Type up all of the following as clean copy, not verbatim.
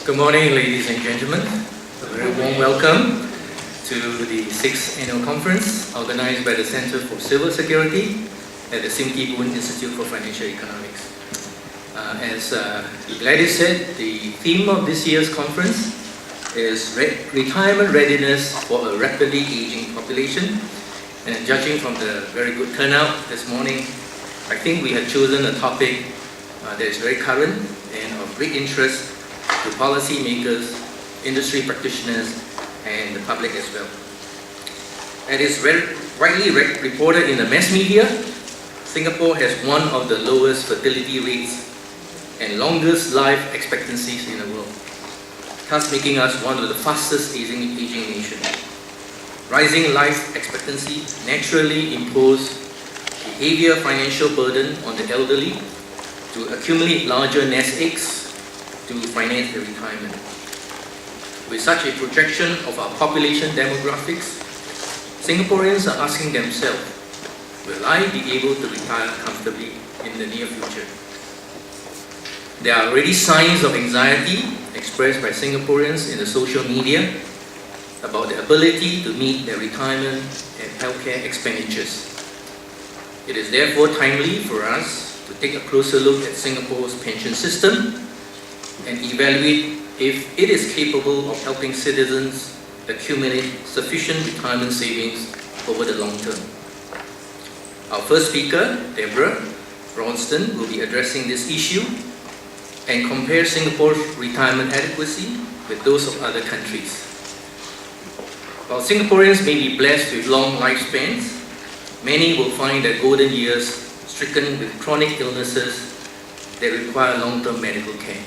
Good morning, ladies and gentlemen. A very warm welcome to the 6th Annual Conference organized by the Center for Civil Security at the Singaporean Institute for Financial Economics. As Gladys said, the theme of this year's conference is Retirement Readiness for a Rapidly Aging Population. And judging from the very good turnout this morning, I think we have chosen a topic that is very current and of great interest to policymakers, industry practitioners, and the public as well. It is very widely reported in the mass media. Singapore has one of the lowest fertility rates and longest life expectancies in the world, thus making us one of the fastest aging nations. Rising life expectancy naturally impose behavior financial burden on the elderly to accumulate larger nest eggs to finance their retirement. With such a projection of our population demographics, Singaporeans are asking themselves, will I be able to retire comfortably in the near future? There are already signs of anxiety expressed by Singaporeans in the social media about the ability to meet their retirement and healthcare expenditures. It is therefore timely for us to take a closer look at Singapore's pension system and evaluate if it is capable of helping citizens accumulate sufficient retirement savings over the long term. Our first speaker, Deborah, RALSTON, will be addressing this issue and compare Singapore's retirement adequacy with those of other countries. While Singaporeans may be blessed with long lifespans, many will find their golden years stricken with chronic illnesses that require long-term medical care.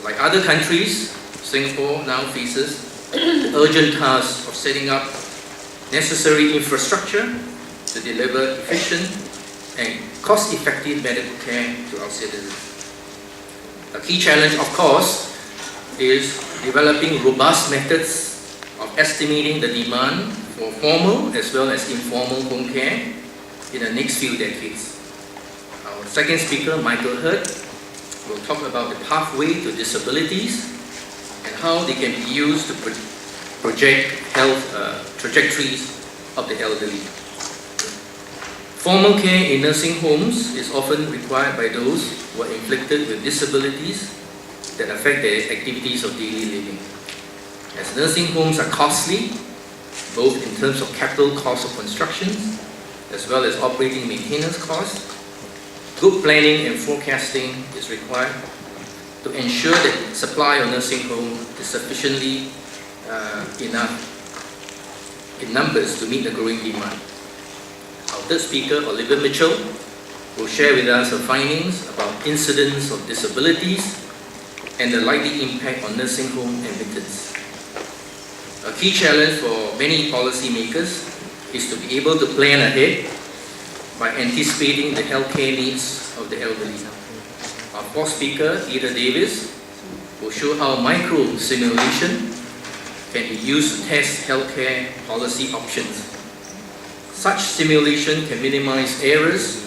Like other countries, Singapore now faces the urgent task of setting up necessary infrastructure to deliver efficient and cost-effective medical care to our citizens. A key challenge, of course, is developing robust methods of estimating the demand for formal as well as informal home care in the next few decades. Our second speaker, Michael Hurd, will talk about the pathway to disabilities and how they can be used to project health trajectories of the elderly. Formal care in nursing homes is often required by those who are inflicted with disabilities that affect their activities of daily living. As nursing homes are costly, both in terms of capital cost of construction as well as operating maintenance costs, good planning and forecasting is required to ensure that supply of nursing home is sufficiently enough in numbers to meet the growing demand. Our third speaker, Olivia Mitchell, will share with us her findings about incidents of disabilities and the likely impact on nursing home admittance. A key challenge for many policymakers is to be able to plan ahead by anticipating the healthcare needs of the elderly. Our fourth speaker, Ida Davis, will show how micro-simulation can be used to test healthcare policy options. Such simulation can minimize errors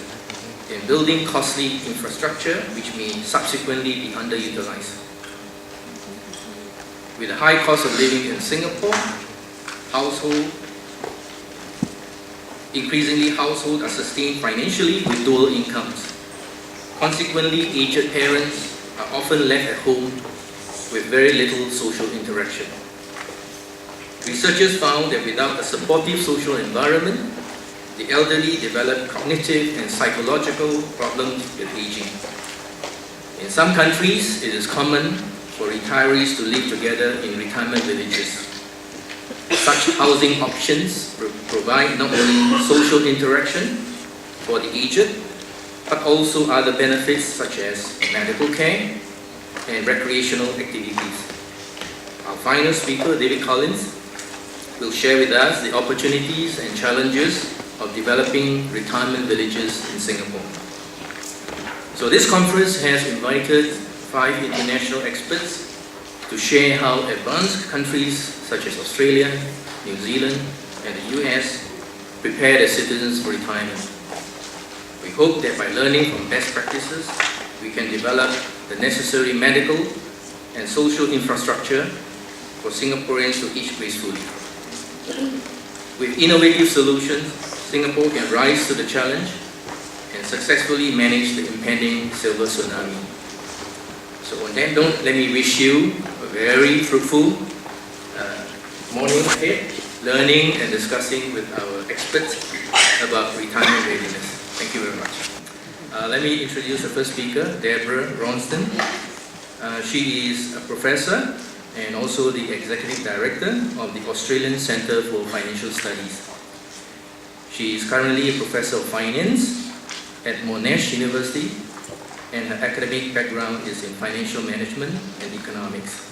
in building costly infrastructure which may subsequently be underutilized. With the high cost of living in Singapore, increasingly households are sustained financially with dual incomes. Consequently, aged parents are often left at home with very little social interaction. Researchers found that without a supportive social environment, the elderly develop cognitive and psychological problems with aging. In some countries, it is common for retirees to live together in retirement villages. Such housing options provide not only social interaction for the aged, but also other benefits such as medical care and recreational activities. Our final speaker, David Collins, will share with us the opportunities and challenges of developing retirement villages in Singapore. So this conference has invited 5 international experts to share how advanced countries such as Australia, New Zealand, and the US prepare their citizens for retirement. We hope that by learning from best practices, we can develop the necessary medical and social infrastructure for Singaporeans to age gracefully. With innovative solutions, Singapore can rise to the challenge and successfully manage the impending silver tsunami. So on that note, let me wish you a very fruitful morning ahead, learning and discussing with our experts about retirement readiness. Thank you very much. Let me introduce the first speaker, Deborah RALSTON. She is a professor and also the Executive Director of the Australian Centre for Financial Studies. She is currently a Professor of Finance at Monash University, and her academic background is in financial management and economics.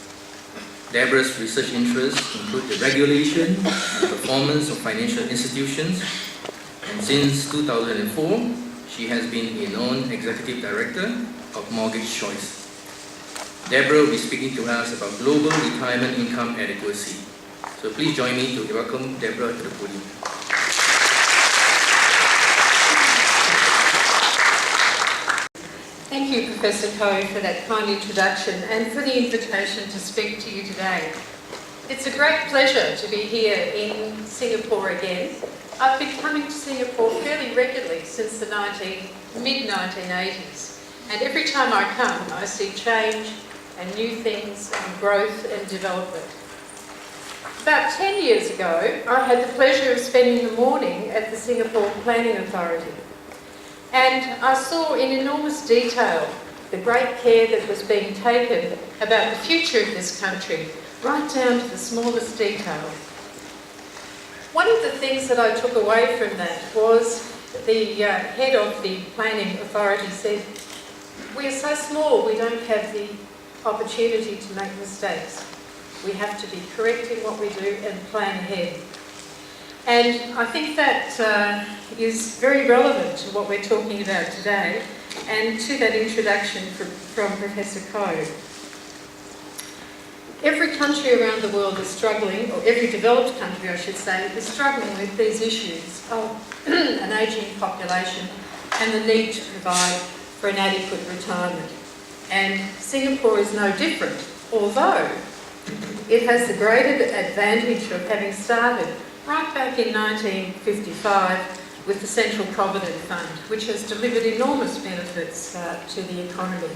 Deborah's research interests include the regulation and performance of financial institutions, and since 2004, she has been a non-executive director of Mortgage Choice. Deborah will be speaking to us about global retirement income adequacy. So please join me to welcome Deborah to the podium. Thank you, Professor Koh, for that kind introduction and for the invitation to speak to you today. It's a great pleasure to be here in Singapore again. I've been coming to Singapore fairly regularly since the mid-1980s, and every time I come I see change and new things and growth and development. About 10 years ago, I had the pleasure of spending the morning at the Singapore Planning Authority. And I saw in enormous detail the great care that was being taken about the future of this country, right down to the smallest detail. One of the things that I took away from that was the head of the Planning Authority said, "We are so small, we don't have the opportunity to make mistakes. We have to be correct in what we do and plan ahead." And I think that is very relevant to what we're talking about today and to that introduction from Professor Koh. Every country around the world is struggling, or every developed country I should say, is struggling with these issues of an ageing population and the need to provide for an adequate retirement. And Singapore is no different, although it has the great advantage of having started right back in 1955 with the Central Provident Fund, which has delivered enormous benefits to the economy.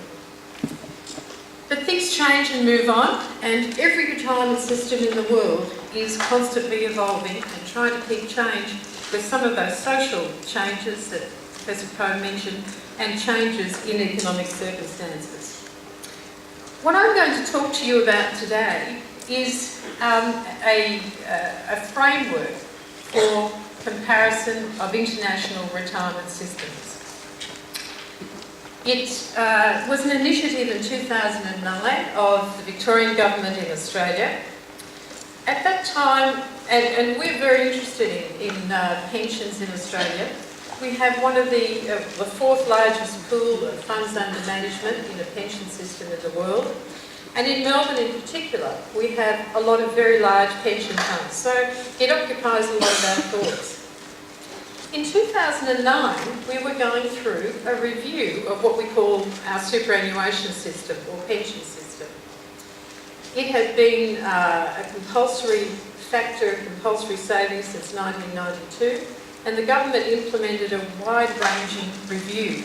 But things change and move on, and every retirement system in the world is constantly evolving and trying to keep change with some of those social changes that Professor Koh mentioned and changes in economic circumstances. What I'm going to talk to you about today is a framework for comparison of international retirement systems. It was an initiative in 2009 of the Victorian Government in Australia. At that time, and we're very interested in pensions in Australia, we have one of the fourth largest pool of funds under management in a pension system in the world. And in Melbourne in particular, we have a lot of very large pension funds, so it occupies a lot of our thoughts. In 2009, we were going through a review of what we call our superannuation system or pension system. It had been a compulsory factor of compulsory savings since 1992, and the government implemented a wide-ranging review.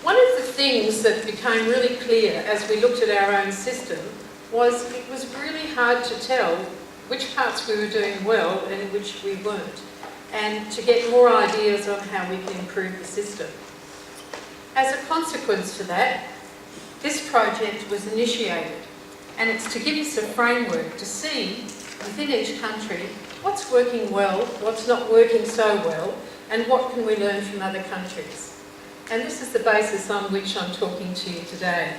One of the things that became really clear as we looked at our own system was it was really hard to tell which parts we were doing well and which we weren't, and to get more ideas on how we can improve the system. As a consequence to that, this project was initiated, and it's to give us a framework to see within each country what's working well, what's not working so well, and what can we learn from other countries. And this is the basis on which I'm talking to you today.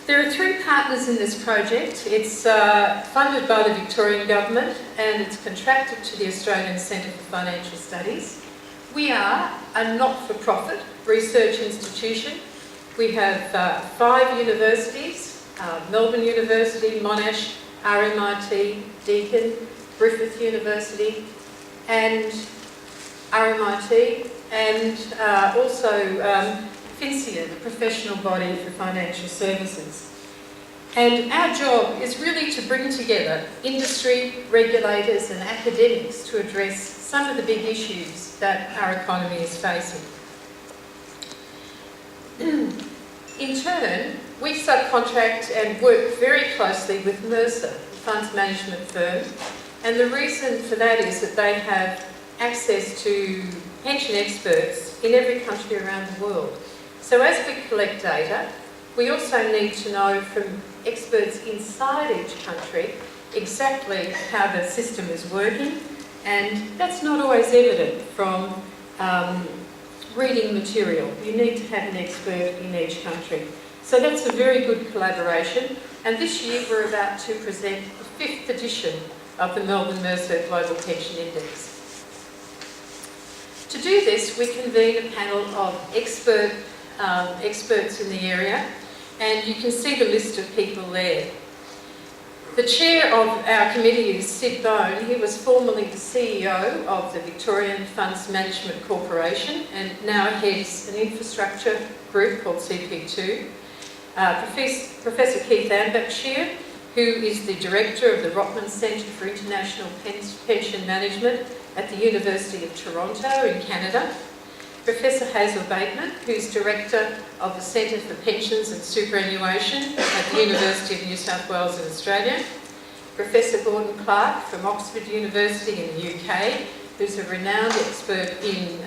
There are three partners in this project. It's funded by the Victorian Government and it's contracted to the Australian Centre for Financial Studies. We are a not-for-profit research institution. We have 5 universities, Melbourne University, Monash, RMIT, Deakin, Griffith University and RMIT, and also FINSIA, the professional body for financial services. And our job is really to bring together industry, regulators and academics to address some of the big issues that our economy is facing. In turn, we subcontract and work very closely with Mercer, the funds management firm, and the reason for that is that they have access to pension experts in every country around the world. So as we collect data, we also need to know from experts inside each country exactly how the system is working, and that's not always evident from reading material. You need to have an expert in each country. So that's a very good collaboration, and this year we're about to present the 5th edition of the Melbourne Mercer Global Pension Index. To do this, we convene a panel of experts in the area, and you can see the list of people there. The chair of our committee is Sid Bone. He was formerly the CEO of the Victorian Funds Management Corporation and now heads an infrastructure group called CP2. Professor Keith Ambachir, who is the director of the Rotman Centre for International Pension Management at the University of Toronto in Canada. Professor Hazel Bateman, who's director of the Centre for Pensions and Superannuation at the University of New South Wales in Australia. Professor Gordon Clark from Oxford University in the UK, who's a renowned expert in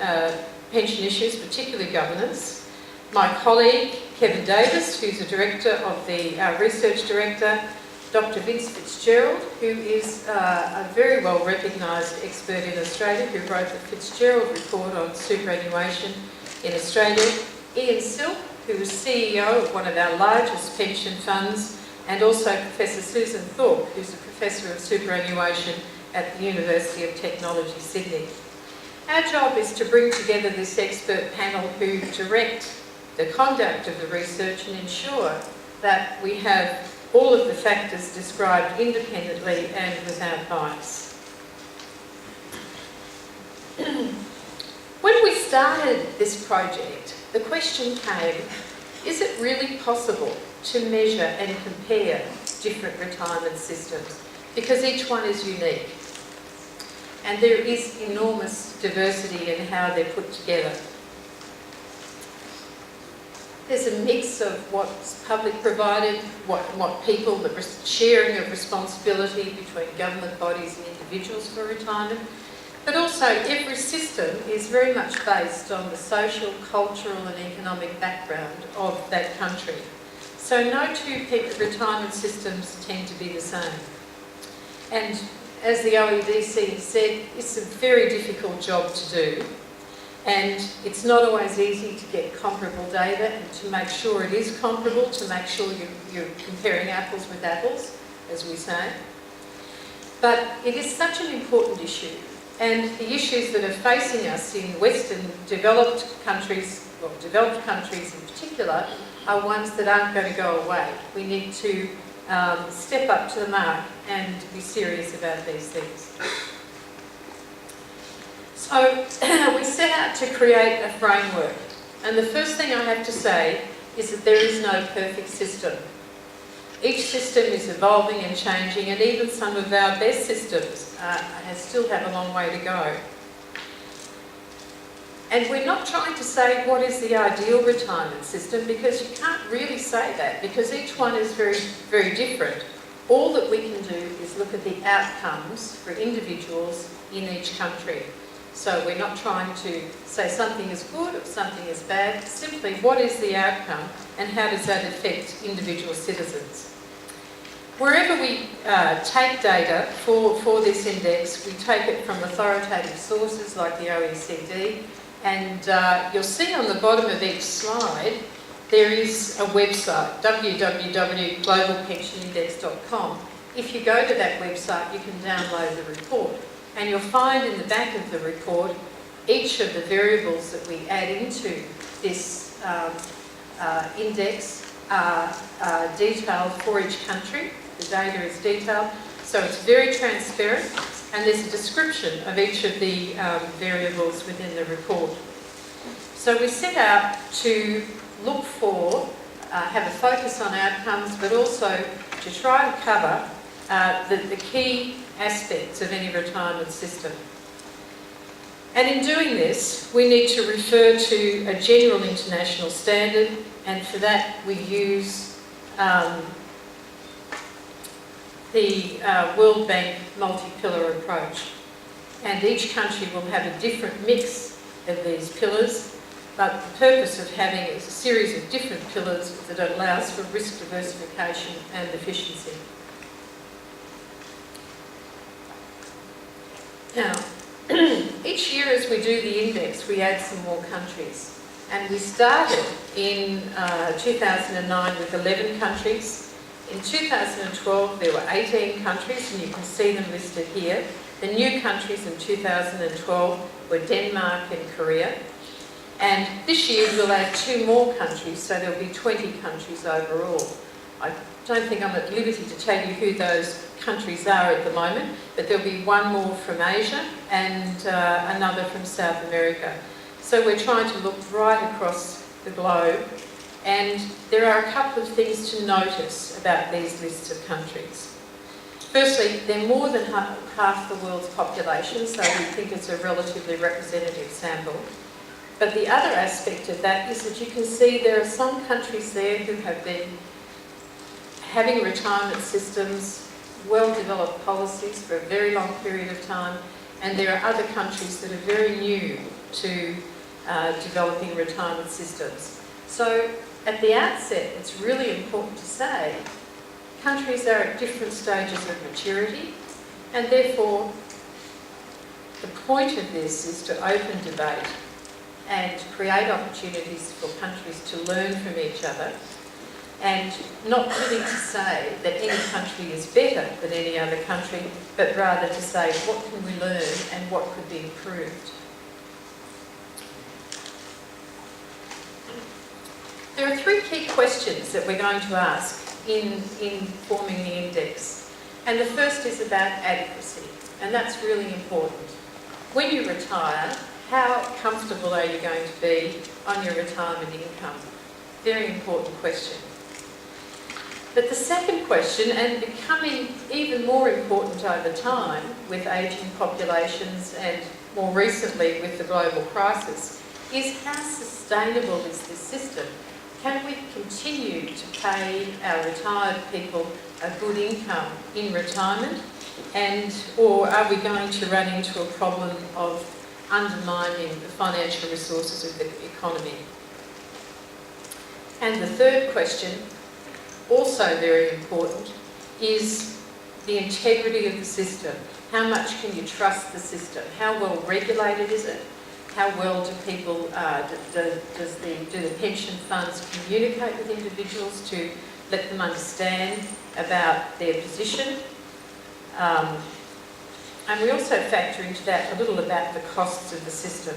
pension issues, particularly governance. My colleague, Kevin Davis, who's a director of the research director. Dr. Vince Fitzgerald, who is a very well recognised expert in Australia, who wrote the Fitzgerald Report on superannuation in Australia. Ian Silk, who is CEO of one of our largest pension funds, and also Professor Susan Thorpe, who's a Professor of Superannuation at the University of Technology, Sydney. Our job is to bring together this expert panel who direct the conduct of the research and ensure that we have all of the factors described independently and without bias. When we started this project, the question came, is it really possible to measure and compare different retirement systems? Because each one is unique. And there is enormous diversity in how they're put together. There's a mix of what's public provided, what people, the sharing of responsibility between government bodies and individuals for retirement, but also every system is very much based on the social, cultural and economic background of that country. So no two retirement systems tend to be the same. And as the OEDC said, it's a very difficult job to do. And it's not always easy to get comparable data and to make sure it is comparable, to make sure you're comparing apples with apples, as we say. But it is such an important issue. And the issues that are facing us in Western developed countries, well, developed countries in particular, are ones that aren't going to go away. We need to step up to the mark and be serious about these things. So we set out to create a framework, and the first thing I have to say is that there is no perfect system. Each system is evolving and changing, and even some of our best systems still have a long way to go. And we're not trying to say what is the ideal retirement system, because you can't really say that, because each one is very, very different. All that we can do is look at the outcomes for individuals in each country. So we're not trying to say something is good or something is bad, simply what is the outcome and how does that affect individual citizens. Wherever we take data for this index, we take it from authoritative sources like the OECD, and you'll see on the bottom of each slide there is a website, www.globalpensionindex.com. If you go to that website, you can download the report. And you'll find in the back of the report each of the variables that we add into this index are detailed for each country. The data is detailed, so it's very transparent, and there's a description of each of the variables within the report. So we set out to look for, have a focus on outcomes, but also to try and cover the key aspects of any retirement system. And in doing this, we need to refer to a general international standard, and for that we use the World Bank multi-pillar approach. And each country will have a different mix of these pillars, but the purpose of having it is a series of different pillars that allows for risk diversification and efficiency. Now, each year as we do the index, we add some more countries. And we started in 2009 with 11 countries. In 2012, there were 18 countries, and you can see them listed here. The new countries in 2012 were Denmark and Korea. And this year we'll add 2 more countries, so there'll be 20 countries overall. I don't think I'm at liberty to tell you who those countries are at the moment, but there'll be 1 more from Asia and another from South America. So we're trying to look right across the globe, and there are a couple of things to notice about these lists of countries. Firstly, they're more than half the world's population, so we think it's a relatively representative sample. But the other aspect of that is that you can see there are some countries there who have been having retirement systems, well-developed policies for a very long period of time, and there are other countries that are very new to developing retirement systems. So at the outset, it's really important to say countries are at different stages of maturity, and therefore the point of this is to open debate and create opportunities for countries to learn from each other, and not really to say that any country is better than any other country, but rather to say what can we learn and what could be improved. There are 3 key questions that we're going to ask in forming the index. And the first is about adequacy, and that's really important. When you retire, how comfortable are you going to be on your retirement income? Very important question. But the second question, and becoming even more important over time with ageing populations and more recently with the global crisis, is how sustainable is this system? Can we continue to pay our retired people a good income in retirement? Or are we going to run into a problem of undermining the financial resources of the economy? And the third question, also very important, is the integrity of the system. How much can you trust the system? How well regulated is it? How well do people, do the pension funds communicate with individuals to let them understand about their position? And we also factor into that a little about the costs of the system.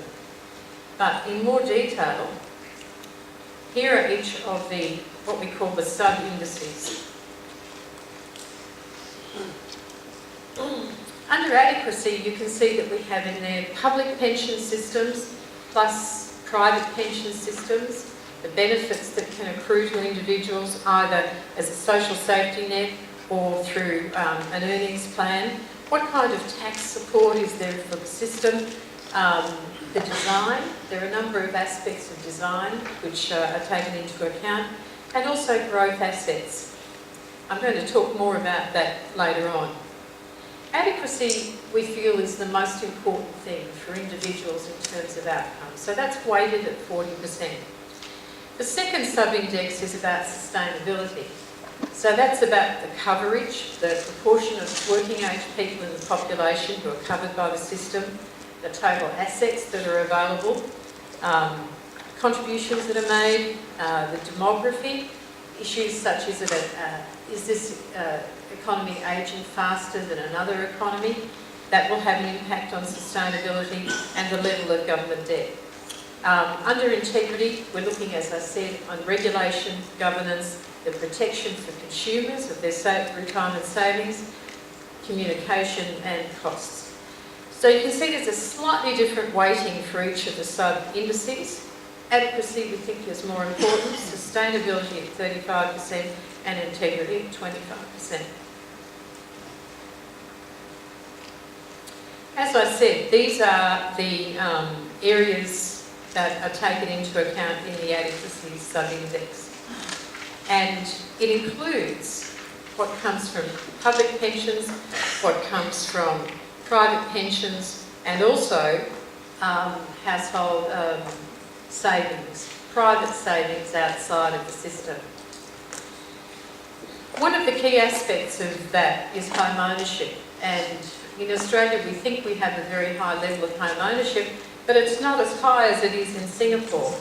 But in more detail, here are each of the, what we call the sub-indices. Under adequacy, you can see that we have in there public pension systems plus private pension systems, the benefits that can accrue to individuals either as a social safety net or through an earnings plan. What kind of tax support is there for the system? The design, there are a number of aspects of design which are taken into account, and also growth assets. I'm going to talk more about that later on. Adequacy, we feel, is the most important thing for individuals in terms of outcomes. So that's weighted at 40%. The second sub-index is about sustainability. So that's about the coverage, the proportion of working age people in the population who are covered by the system, the total assets that are available, contributions that are made, the demography, issues such as is this economy ageing faster than another economy? That will have an impact on sustainability and the level of government debt. Under integrity, we're looking, as I said, on regulation, governance, the protection for consumers of their retirement savings, communication and costs. So you can see there's a slightly different weighting for each of the sub-indices. Adequacy we think is more important, sustainability at 35% and integrity at 25%. As I said, these are the areas that are taken into account in the adequacy sub-index. And it includes what comes from public pensions, what comes from private pensions, and also household savings, private savings outside of the system. One of the key aspects of that is home ownership, and in Australia we think we have a very high level of home ownership, but it's not as high as it is in Singapore.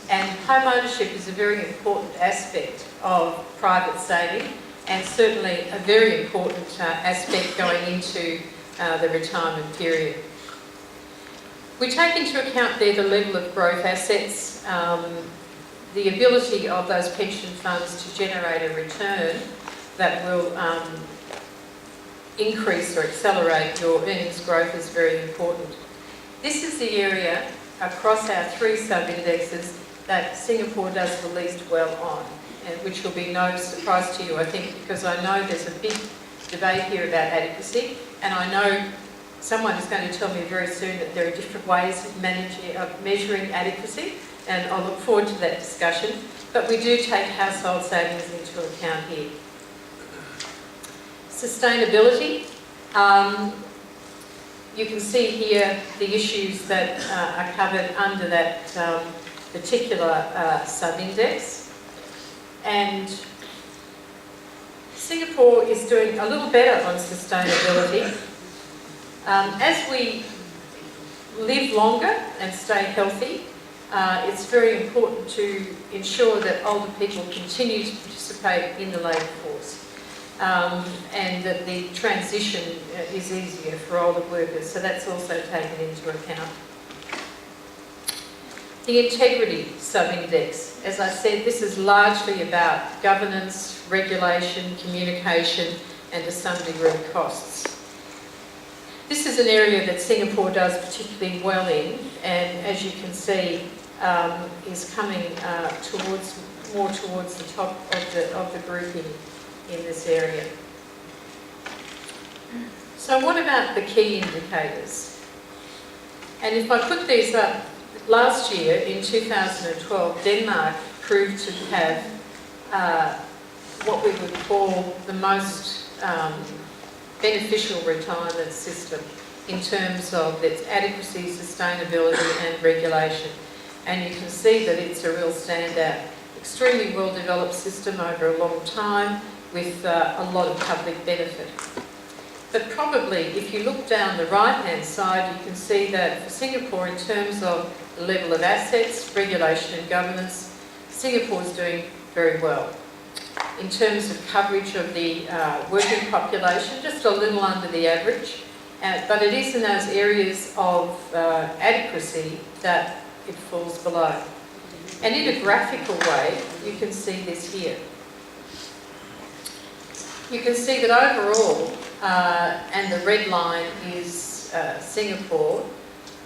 And home ownership is a very important aspect of private saving, and certainly a very important aspect going into the retirement period. We take into account there the level of growth assets, the ability of those pension funds to generate a return that will increase or accelerate your earnings growth is very important. This is the area across our three sub-indexes that Singapore does the least well on, and which will be no surprise to you, I think, because I know there's a big debate here about adequacy, and I know someone is going to tell me very soon that there are different ways of measuring adequacy, and I'll look forward to that discussion. But we do take household savings into account here. Sustainability. You can see here the issues that are covered under that particular sub-index. And Singapore is doing a little better on sustainability. As we live longer and stay healthy, it's very important to ensure that older people continue to participate in the labour force, and that the transition is easier for older workers, so that's also taken into account. The integrity sub-index, as I said, this is largely about governance, regulation, communication, and to some degree costs. This is an area that Singapore does particularly well in, and as you can see, is coming more towards the top of the grouping in this area. So what about the key indicators? And if I put these up, last year in 2012, Denmark proved to have what we would call the most beneficial retirement system in terms of its adequacy, sustainability and regulation. And you can see that it's a real standout. Extremely well developed system over a long time with a lot of public benefit. But probably if you look down the right hand side, you can see that for Singapore, in terms of the level of assets, regulation and governance, Singapore is doing very well. In terms of coverage of the working population, just a little under the average, but it is in those areas of adequacy that it falls below. And in a graphical way, you can see this here. You can see that overall, and the red line is Singapore,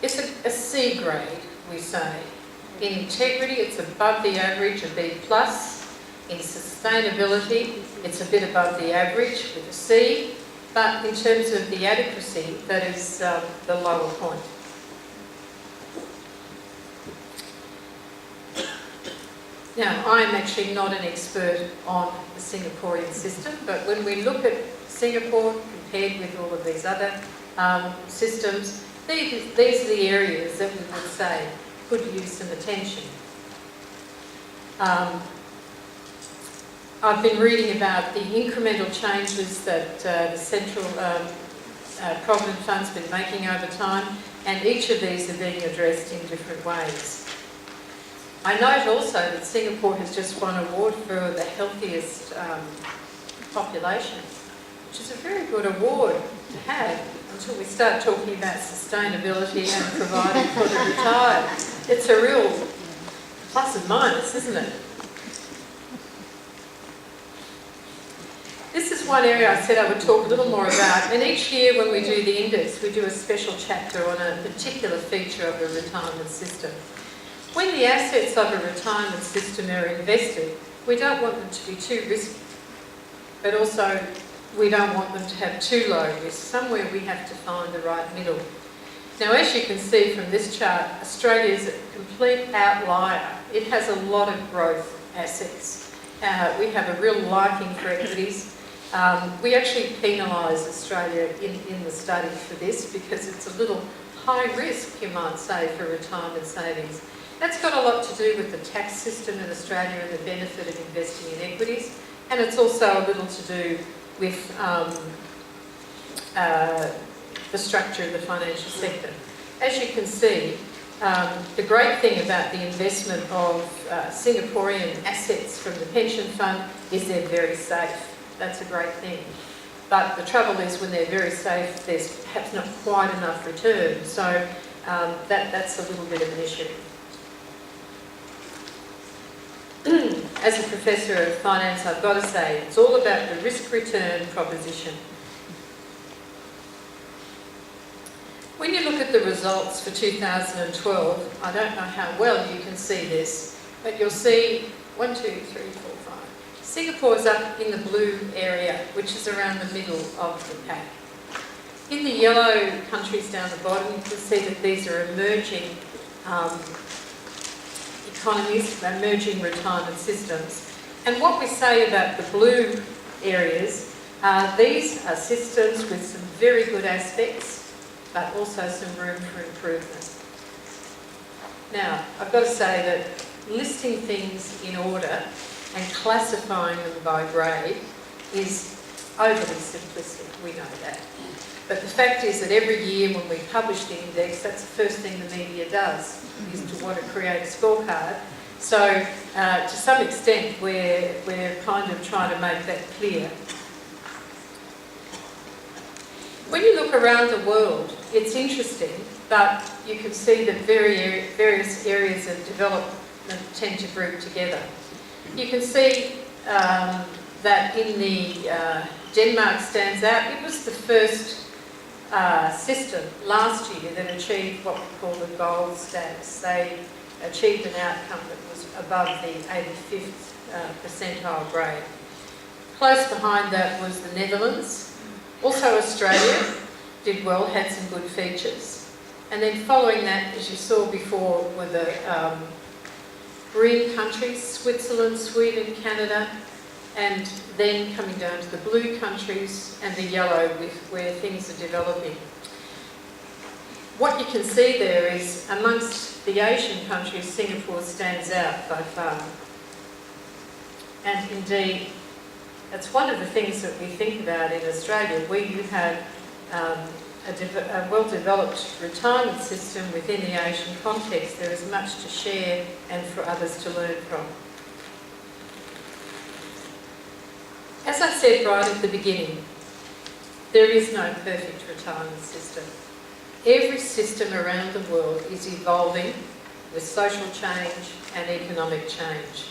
it's a C grade, we say. In integrity, it's above the average, a B+. In sustainability, it's a bit above the average with a C, but in terms of the adequacy, that is the lower point. Now, I'm actually not an expert on the Singaporean system, but when we look at Singapore compared with all of these other systems, these are the areas that we would say could use some attention. I've been reading about the incremental changes that the Central Provident Fund's been making over time, and each of these are being addressed in different ways. I note also that Singapore has just won an award for the healthiest population, which is a very good award to have until we start talking about sustainability and providing for the retired. It's a real plus and minus, isn't it? This is one area I said I would talk a little more about, and each year when we do the index, we do a special chapter on a particular feature of the retirement system. When the assets of a retirement system are invested, we don't want them to be too risky, but also we don't want them to have too low risk. Somewhere we have to find the right middle. Now, as you can see from this chart, Australia is a complete outlier. It has a lot of growth assets. We have a real liking for equities. We actually penalise Australia in the study for this because it's a little high risk, you might say, for retirement savings. That's got a lot to do with the tax system in Australia and the benefit of investing in equities, and it's also a little to do with the structure of the financial sector. As you can see, the great thing about the investment of Singaporean assets from the pension fund is they're very safe. That's a great thing. But the trouble is when they're very safe, there's perhaps not quite enough return. So that's a little bit of an issue. As a professor of finance, I've got to say, it's all about the risk-return proposition. When you look at the results for 2012, I don't know how well you can see this, but you'll see 1, 2, 3, 4, 5. Singapore's up in the blue area, which is around the middle of the pack. In the yellow countries down the bottom, you can see that these are emerging economies, emerging retirement systems. And what we say about the blue areas, these are systems with some very good aspects, but also some room for improvement. Now, I've got to say that listing things in order and classifying them by grade is overly simplistic, we know that. But the fact is that every year when we publish the index, that's the first thing the media does, is to want to create a scorecard. So, to some extent, we're kind of trying to make that clear. When you look around the world, it's interesting, but you can see that various areas of development tend to group together. You can see that in the Denmark stands out. It was the first system last year that achieved what we call the gold status. They achieved an outcome that was above the 85th percentile grade. Close behind that was the Netherlands. Also Australia did well, had some good features. And then following that, as you saw before, were the green countries, Switzerland, Sweden, Canada, and then coming down to the blue countries and the yellow with where things are developing. What you can see there is amongst the Asian countries, Singapore stands out by far. And indeed, that's one of the things that we think about in Australia, where you have a well-developed retirement system within the Asian context. There is much to share and for others to learn from. As I said right at the beginning, there is no perfect retirement system. Every system around the world is evolving with social change and economic change.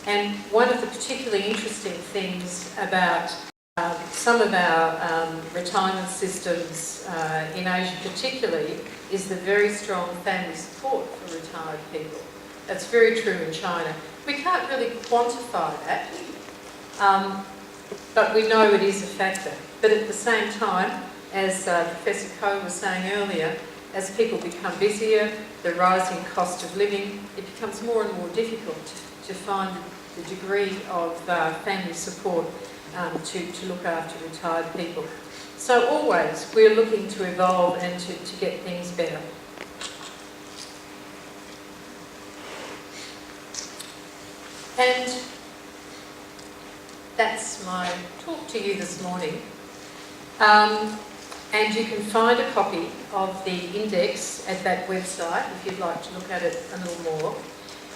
And one of the particularly interesting things about some of our retirement systems in Asia particularly is the very strong family support for retired people. That's very true in China. We can't really quantify that, but we know it is a factor. But at the same time, as Professor Koh was saying earlier, as people become busier, the rising cost of living, it becomes more and more difficult to find the degree of family support to look after retired people. So always we're looking to evolve and to get things better. And that's my talk to you this morning. And you can find a copy of the index at that website if you'd like to look at it a little more.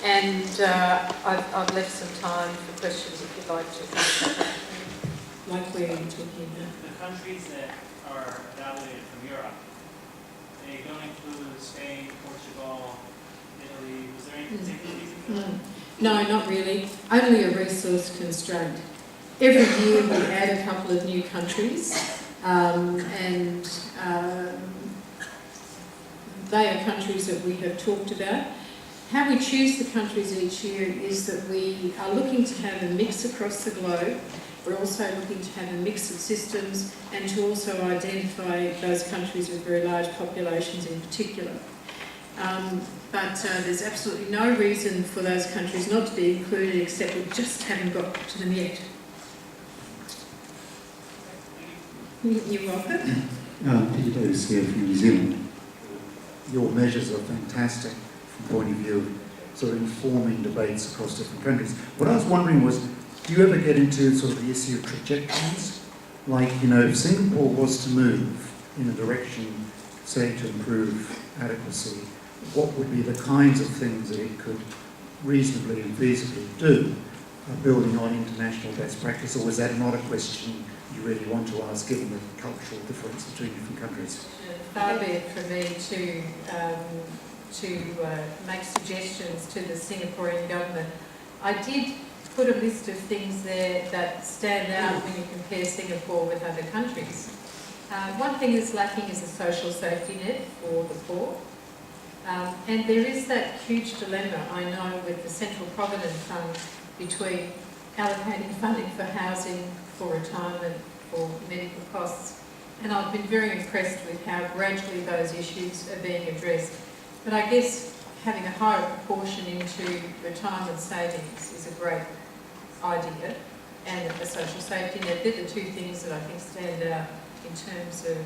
And I've left some time for questions if you'd like to. Like we're talking about. The countries that are evaluated from Europe, they don't include Spain, Portugal, Italy. Was there any particular reason for that? No, not really. Only a resource constraint. Every year we add a couple of new countries, and they are countries that we have talked about. how we choose the countries each year is that we are looking to have a mix across the globe. We're also looking to have a mix of systems and to also identify those countries with very large populations in particular. But there's absolutely no reason for those countries not to be included, except we just haven't got to them yet. You're welcome. Peter Davis here from New Zealand. Your measures are fantastic from the point of view of sort of informing debates across different countries. What I was wondering was, do you ever get into sort of the issue of trajectories? Like, you know, if Singapore was to move in a direction, say, to improve adequacy, what would be the kinds of things that it could reasonably and feasibly do, building on international best practice, or was that not a question you really want to ask, given the cultural difference between different countries? Far be it from me to make suggestions to the Singaporean government. I did put a list of things there that stand out when you compare Singapore with other countries. One thing that's lacking is a social safety net for the poor. And there is that huge dilemma, I know, with the Central Provident Fund between allocating funding for housing, for retirement, for medical costs. And I've been very impressed with how gradually those issues are being addressed. But I guess having a higher proportion into retirement savings is a great idea, and a social safety net. They're the two things that I think stand out in terms of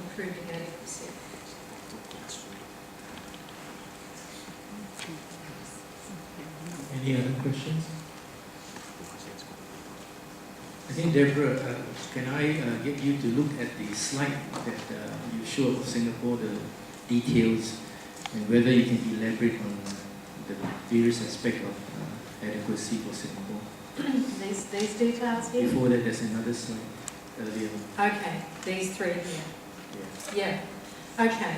improving adequacy. Any other questions? I think, Deborah, can I get you to look at the slide that you showed of Singapore, the details, and whether you can elaborate on the various aspects of adequacy for Singapore? These details here? Before that, there's another slide earlier. Okay, these three here. Yeah. Yeah, okay.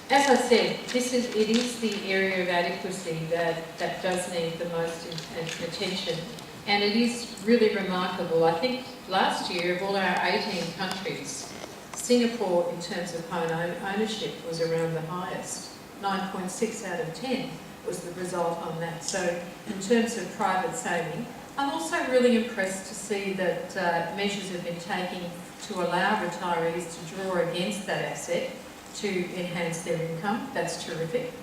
As I said, it is the area of adequacy that does need the most attention, and it is really remarkable. I think last year, of all our 18 countries, Singapore, in terms of home ownership, was around the highest. 9.6 out of 10 was the result on that. So in terms of private saving, I'm also really impressed to see that measures have been taken to allow retirees to draw against that asset to enhance their income. That's terrific.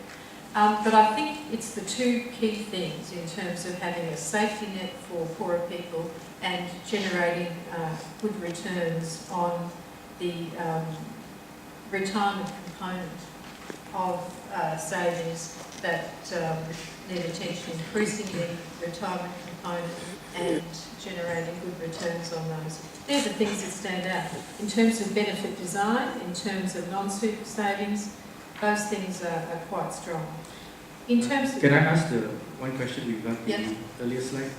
But I think it's the two key things in terms of having a safety net for poorer people and generating good returns on the retirement component of savings that need attention, increasing the retirement component and generating good returns on those. They're the things that stand out. In terms of benefit design, in terms of non-super savings, those things are quite strong. In terms of... Can I ask one question we got in the earlier slide?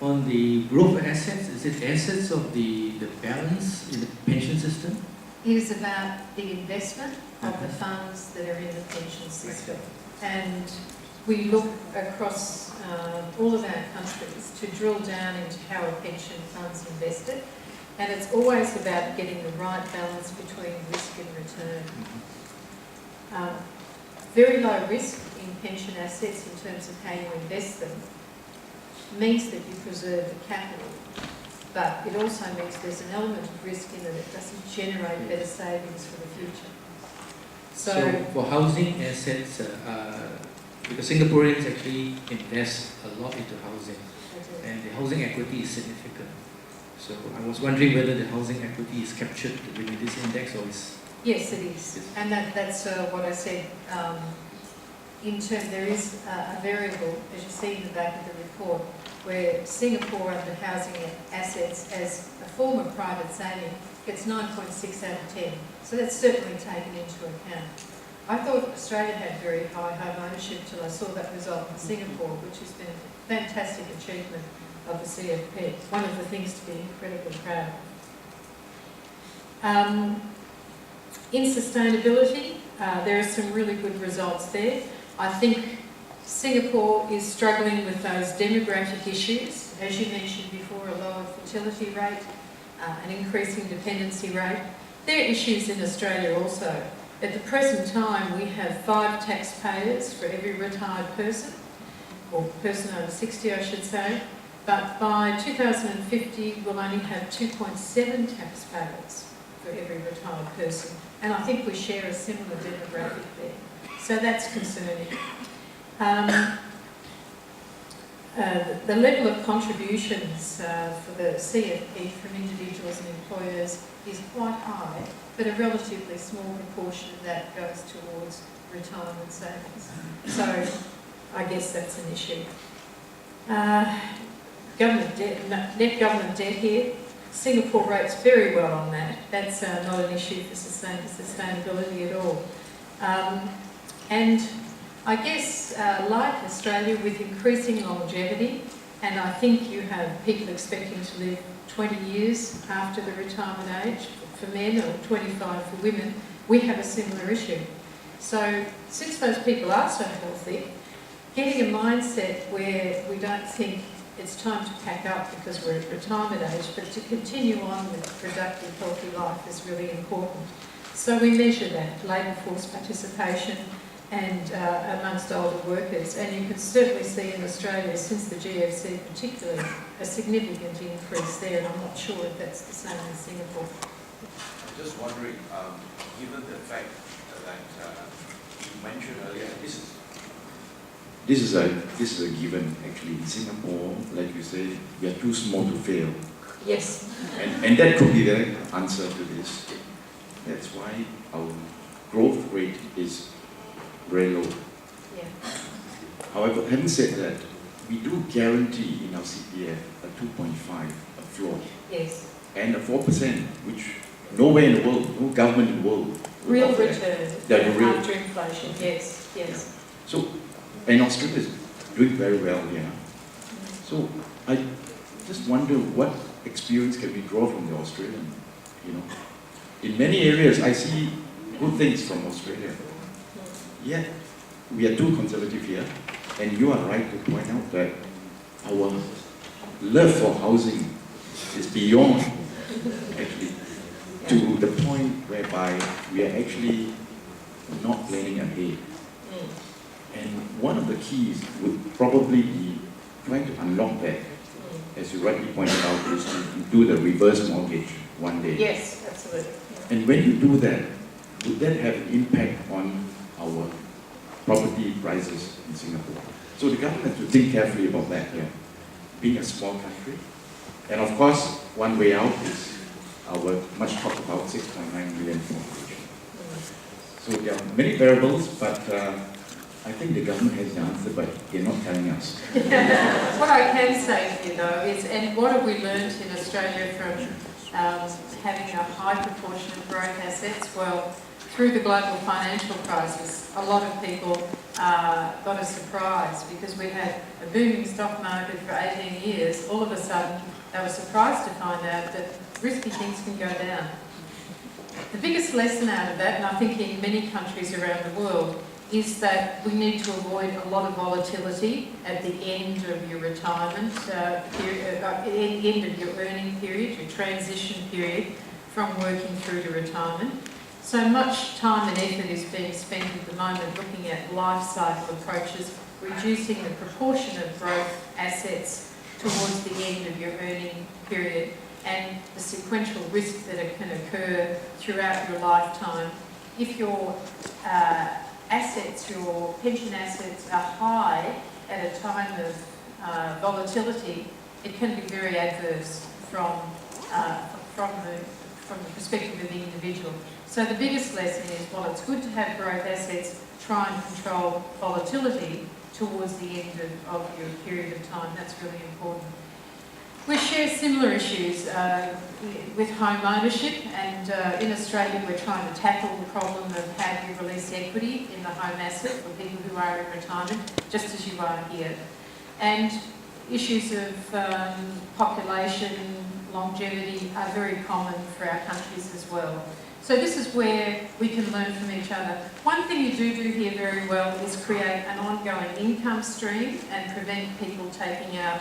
On the growth of assets, is it assets of the balance in the pension system? It is about the investment of the funds that are in the pension system. And we look across all of our countries to drill down into how a pension fund's invested. And it's always about getting the right balance between risk and return. Very low risk in pension assets in terms of how you invest them means that you preserve the capital, but it also means there's an element of risk in that it doesn't generate better savings for the future. So for housing assets, because Singaporeans actually invest a lot into housing, and the housing equity is significant. So I was wondering whether the housing equity is captured within this index, or is... Yes, it is. Yes. And that's what I said. In terms, there is a variable, as you see in the back of the report, where Singapore under housing assets as a form of private saving gets 9.6 out of 10. So that's certainly taken into account. I thought Australia had very high home ownership till I saw that result in Singapore, which has been a fantastic achievement of the CFP. One of the things to be incredibly proud of. In sustainability, there are some really good results there. I think Singapore is struggling with those demographic issues, as you mentioned before, a lower fertility rate, an increasing dependency rate. There are issues in Australia also, At the present time, we have 5 taxpayers for every retired person, or person over 60, I should say. But by 2050, we'll only have 2.7 taxpayers for every retired person. And I think we share a similar demographic there. So that's concerning. The level of contributions for the CFP from individuals and employers is quite high, but a relatively small proportion of that goes towards retirement savings. So I guess that's an issue. Government debt, net government debt here. Singapore rates very well on that. That's not an issue for sustainability at all. And I guess, like Australia, with increasing longevity, and I think you have people expecting to live 20 years after the retirement age for men or 25 for women, we have a similar issue. So since those people are so healthy, getting a mindset where we don't think it's time to pack up because we're at retirement age, but to continue on with a productive, healthy life is really important. So we measure that, labour force participation and amongst older workers. And you can certainly see in Australia, since the GFC particularly, a significant increase there, and I'm not sure if that's the same in Singapore. I'm just wondering, given the fact that you mentioned earlier, this is a given actually. In Singapore, like you say, we are too small to fail. Yes. And that could be the answer to this. That's why our growth rate is very low. Yeah. However, having said that, we do guarantee in our CPF a 2.5, a floor, Yes. and a 4%, which nowhere in the world, no government in the world. Real offer return that real. after inflation, yes, yes. So, and Australia is doing very well here. So, I just wonder what experience can we draw from the Australian, In many areas, I see good things from Australia. Yet, we are too conservative here, and you are right to point out that our love for housing is beyond, actually, to the point whereby we are actually not planning ahead. And one of the keys would probably be trying to unlock that, as you rightly pointed out, is to do the reverse mortgage one day. Yes, absolutely. And when you do that, would that have an impact on our property prices in Singapore? So the government has to think carefully about that here, being a small country. And of course, one way out is our much talked about 6.9 million population. So there are many variables, but I think the government has the answer, but they're not telling us. What I can say to you though is, and what have we learned in Australia from having a high proportion of growth assets? Well, through the global financial crisis, a lot of people got a surprise because we had a booming stock market for 18 years. All of a sudden, they were surprised to find out that risky things can go down. The biggest lesson out of that, and I think in many countries around the world, is that we need to avoid a lot of volatility at the end of your retirement period, end of your earning period, your transition period from working through to retirement. So much time and effort is being spent at the moment looking at life cycle approaches, reducing the proportion of growth assets towards the end of your earning period and the sequential risk that can occur throughout your lifetime. If your assets, your pension assets are high at a time of volatility, it can be very adverse from the perspective of the individual. So the biggest lesson is, while it's good to have growth assets, try and control volatility towards the end of your period of time. That's really important. We share similar issues with home ownership, and in Australia we're trying to tackle the problem of how do you release equity in the home asset for people who are in retirement, just as you are here. And issues of population, longevity are very common for our countries as well. So this is where we can learn from each other. One thing you do here very well is create an ongoing income stream and prevent people taking out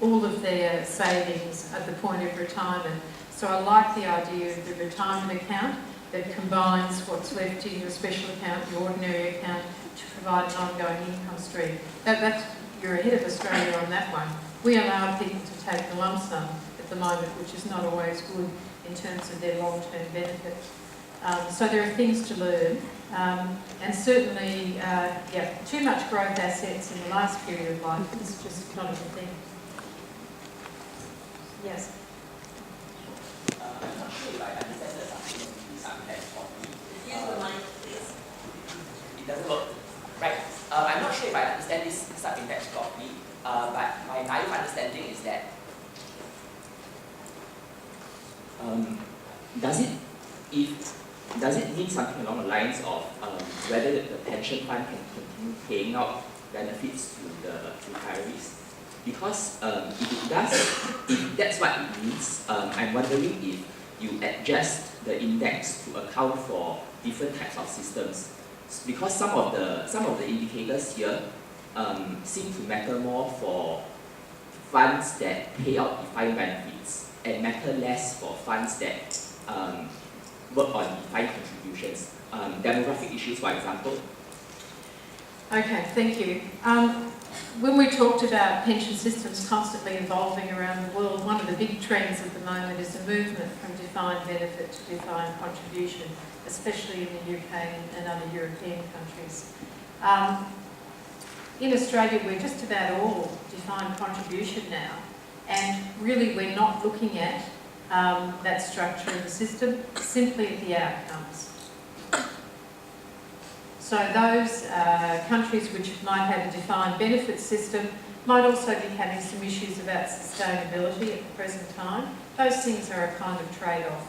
all of their savings at the point of retirement. So I like the idea of the retirement account. that combines what's left in your special account, your ordinary account, to provide an ongoing income stream. You're ahead of Australia on that one. We allow people to take the lump sum at the moment, which is not always good in terms of their long-term benefit. So there are things to learn, and certainly, too much growth assets in the last period of life is just not a good thing. Yes? I'm not sure if I understand the sustainability index properly. Use the mic, please. It doesn't work. Right. I'm not sure if I understand this sub-index properly, but my naive understanding is that does it mean something along the lines of whether the pension fund can continue paying out benefits to the retirees? Because if it does, if that's what it means, I'm wondering if you adjust the index to account for different types of systems. Because some of the indicators here seem to matter more for funds that pay out defined benefits and matter less for funds that work on defined contributions. Demographic issues, for example. Okay, thank you. When we talked about pension systems constantly evolving around the world, one of the big trends at the moment is the movement from defined benefit to defined contribution, especially in the UK and other European countries. In Australia, we're just about all defined contribution now, and really we're not looking at that structure of the system, simply at the outcomes. So those countries which might have a defined benefit system might also be having some issues about sustainability at the present time. Those things are a kind of trade-off.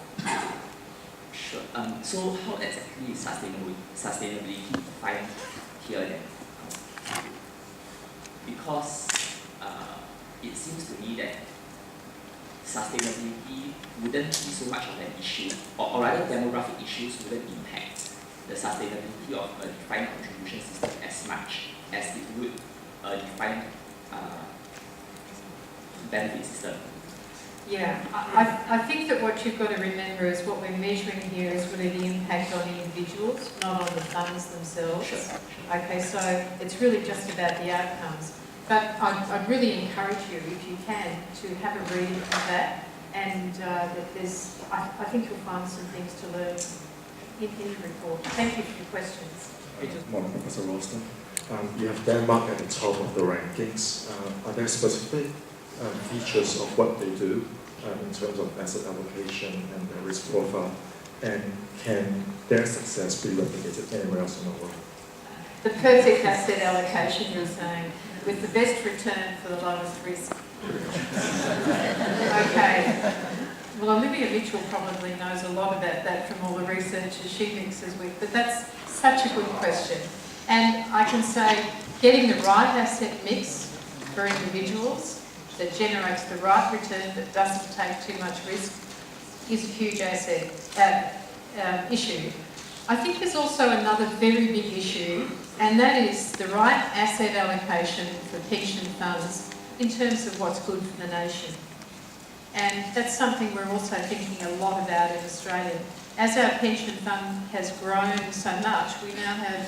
Sure. So how exactly is sustainability defined here then? Because it seems to me that sustainability wouldn't be so much of an issue, or rather demographic issues wouldn't impact the sustainability of a defined contribution system as much as it would a defined benefit system. Yeah, I think that what you've got to remember is what we're measuring here is really the impact on individuals, not on the funds themselves. Sure. Okay, so it's really just about the outcomes. But I'd really encourage you, if you can, to have a reading of that, and I think you'll find some things to learn in the report. Thank you for your questions. Morning, Professor RALSTON. You have Denmark at the top of the rankings. Are there specific features of what they do in terms of asset allocation and their risk profile? And can their success be replicated anywhere else in the world? The perfect asset allocation, you're saying, with the best return for the lowest risk. Okay. Well, Olivia Mitchell probably knows a lot about that from all the researchers she mixes with, but that's such a good question. And I can say getting the right asset mix for individuals that generates the right return that doesn't take too much risk is a huge issue. I think there's also another very big issue, and that is the right asset allocation for pension funds in terms of what's good for the nation. And that's something we're also thinking a lot about in Australia. As our pension fund has grown so much, we now have,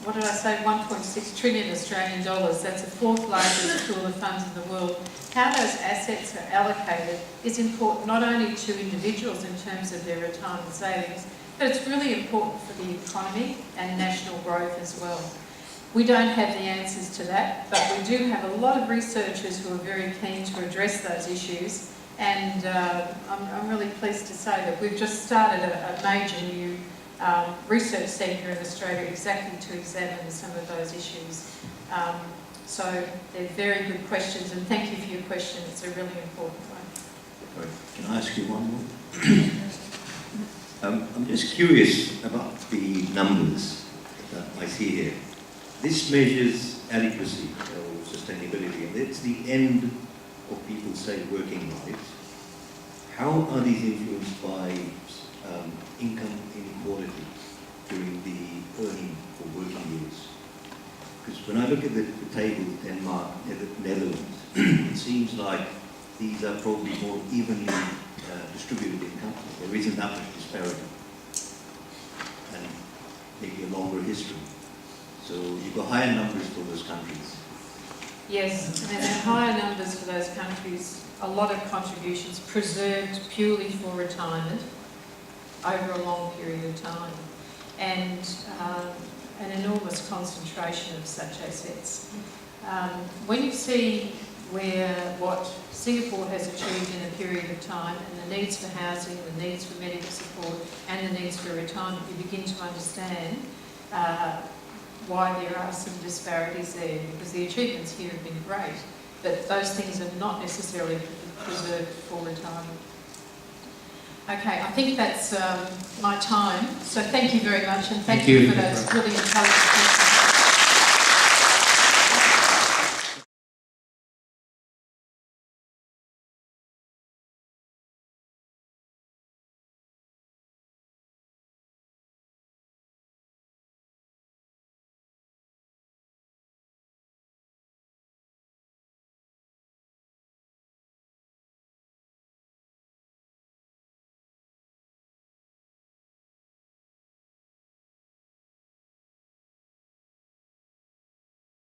what did I say, 1.6 trillion Australian dollars. That's the fourth largest pool of funds in the world. How those assets are allocated is important not only to individuals in terms of their retirement savings, but it's really important for the economy and national growth as well. We don't have the answers to that, but we do have a lot of researchers who are very keen to address those issues, and I'm really pleased to say that we've just started a major new research centre in Australia exactly to examine some of those issues. So they're very good questions, and thank you for your question. It's a really important one. Can I ask you one more? I'm just curious about the numbers that I see here. This measures adequacy or sustainability, and it's the end of people's, say, working lives. How are these influenced by income inequality during the earning for working years? Because when I look at the table, Denmark, Netherlands, it seems like these are probably more evenly distributed income. There isn't that much disparity. longer history. So you've got higher numbers for those countries. Yes, and there are higher numbers for those countries, a lot of contributions preserved purely for retirement over a long period of time, and an enormous concentration of such assets. When you see what Singapore has achieved in a period of time, and the needs for housing, the needs for medical support, and the needs for retirement, you begin to understand why there are some disparities there, because the achievements here have been great, but those things are not necessarily preserved for retirement. Okay, I think that's my time, so thank you very much, and thank you for those really intelligent questions.